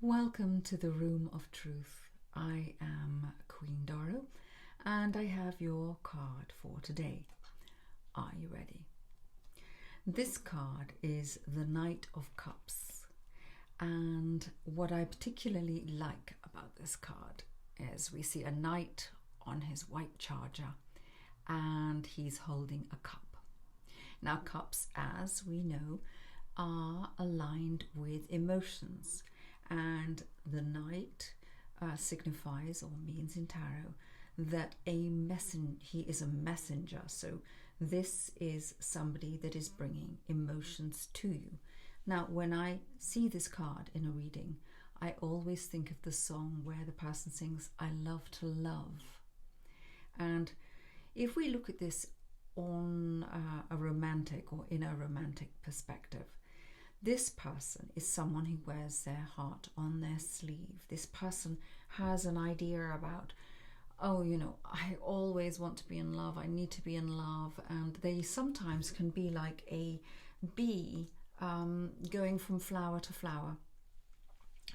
Welcome to the Room of Truth. I am Queen Doro and I have your card for today. Are you ready? This card is the Knight of Cups, and what I particularly like about this card is we see a knight on his white charger and he's holding a cup. Now cups, as we know, are aligned with emotions. And the knight signifies or means in tarot that he is a messenger. So this is somebody that is bringing emotions to you. Now, when I see this card in a reading, I always think of the song where the person sings, "I love to love." And if we look at this on a romantic or in a romantic perspective, this person is someone who wears their heart on their sleeve. This person has an idea about, I always want to be in love, I need to be in love. And they sometimes can be like a bee going from flower to flower.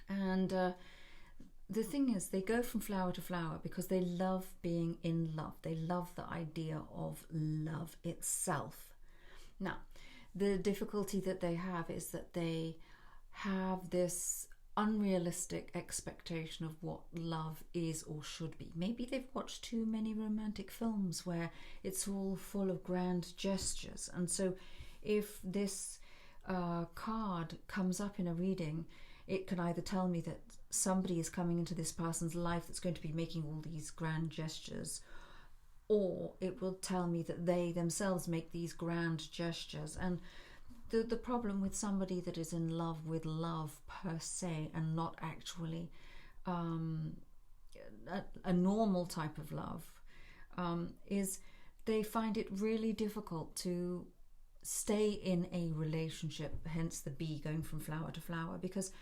And the thing is, they go from flower to flower because they love being in love. They love the idea of love itself. Now, the difficulty that they have is that they have this unrealistic expectation of what love is or should be. Maybe they've watched too many romantic films where it's all full of grand gestures. And so if this card comes up in a reading, it can either tell me that somebody is coming into this person's life that's going to be making all these grand gestures, or it will tell me that they themselves make these grand gestures. And the problem with somebody that is in love with love per se and not actually a normal type of love is they find it really difficult to stay in a relationship, hence the bee going from flower to flower, because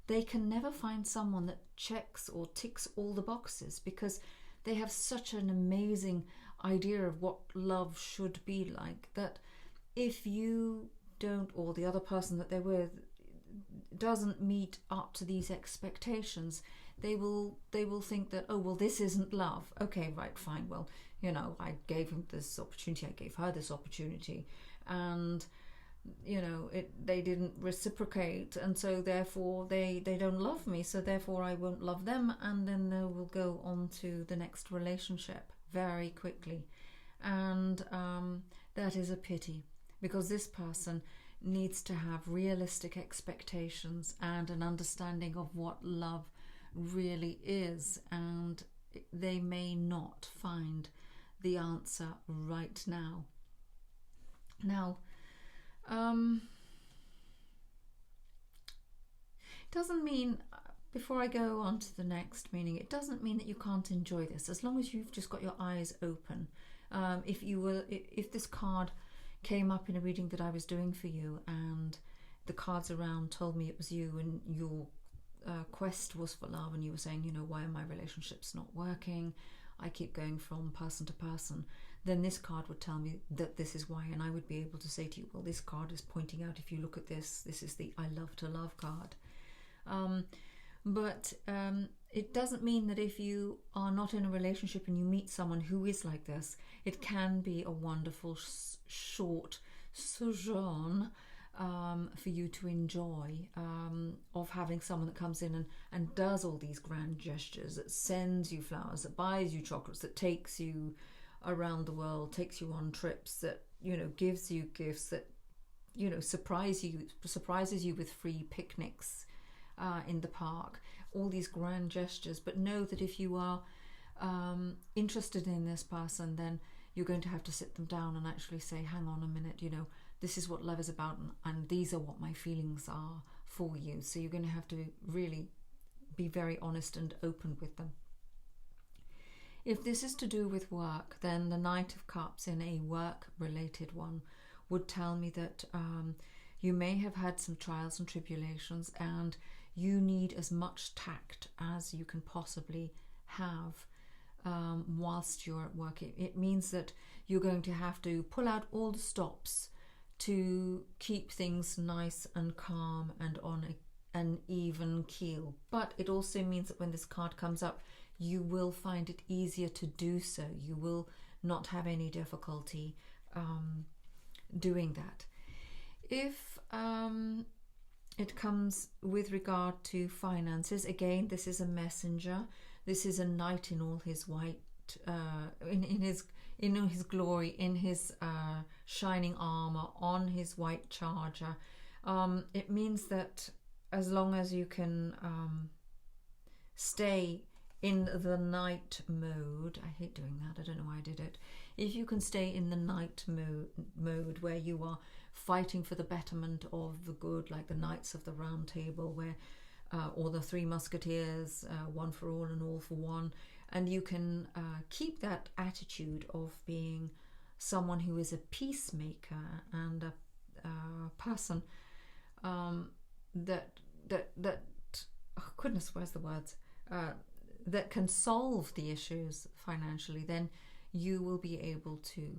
they can never find someone that checks or ticks all the boxes, because they have such an amazing idea of what love should be like that if you don't, or the other person that they're with doesn't meet up to these expectations, they will think that, oh well, this isn't love. Okay, right, fine, well, I gave him this opportunity, I gave her this opportunity, and they didn't reciprocate, and so therefore they don't love me, so therefore I won't love them, and then they will go on to the next relationship very quickly. And that is a pity, because this person needs to have realistic expectations and an understanding of what love really is, and they may not find the answer right now. Doesn't mean, before I go on to the next meaning, it doesn't mean that you can't enjoy this, as long as you've just got your eyes open. If this card came up in a reading that I was doing for you, and the cards around told me it was you and your quest was for love, and you were saying, why are my relationships not working? I keep going from person to person. Then this card would tell me that this is why, and I would be able to say to you, well, this card is pointing out, if you look at this is the I love to love card. But it doesn't mean that if you are not in a relationship and you meet someone who is like this, it can be a wonderful short sojourn for you to enjoy, of having someone that comes in and does all these grand gestures, that sends you flowers, that buys you chocolates, that takes you around the world, takes you on trips, that gives you gifts, that surprises you with free picnics in the park, all these grand gestures. But know that if you are interested in this person, then you're going to have to sit them down and actually say, hang on a minute, this is what love is about, and these are what my feelings are for you. So you're going to have to really be very honest and open with them. If this is to do with work, then the Knight of Cups in a work-related one would tell me that you may have had some trials and tribulations, and you need as much tact as you can possibly have whilst you're at work. It means that you're going to have to pull out all the stops to keep things nice and calm and on an even keel. But it also means that when this card comes up, you will find it easier to do so. You will not have any difficulty doing that. If it comes with regard to finances, again, this is a messenger. This is a knight in all his white, in his glory, in his shining armor, on his white charger. It means that as long as you can stay in the night mode, I hate doing that, I don't know why I did it. If you can stay in the night mode where you are fighting for the betterment of the good, like the Knights of the Round Table, where or the Three Musketeers, one for all and all for one, and you can keep that attitude of being someone who is a peacemaker and a person that oh goodness, where's the words, that can solve the issues financially, then you will be able to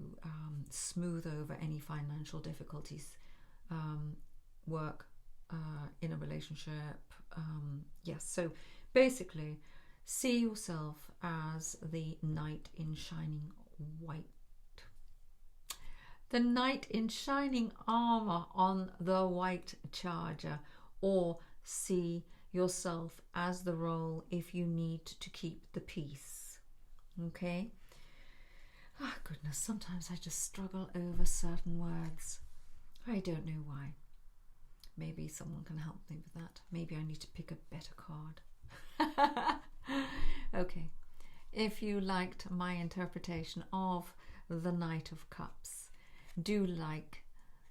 smooth over any financial difficulties, work, in a relationship. Yes, so basically see yourself as the knight in shining white, the knight in shining armor on the white charger, or see yourself as the role if you need to keep the peace. Okay? Ah, goodness, sometimes I just struggle over certain words. I don't know why. Maybe someone can help me with that. Maybe I need to pick a better card. Okay, if you liked my interpretation of the Knight of Cups, do like,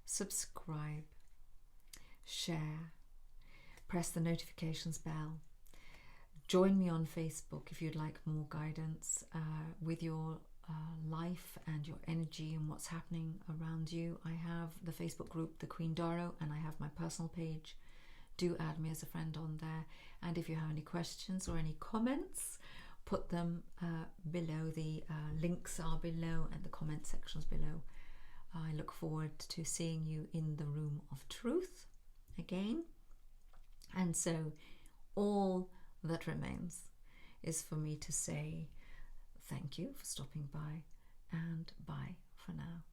subscribe, share, press the notifications bell. Join me on Facebook if you'd like more guidance with your life and your energy and what's happening around you. I have the Facebook group, The Queen Doro, and I have my personal page. Do add me as a friend on there. And if you have any questions or any comments, put them below. The links are below and the comment sections below. I look forward to seeing you in the room of truth again. And so all that remains is for me to say thank you for stopping by, and bye for now.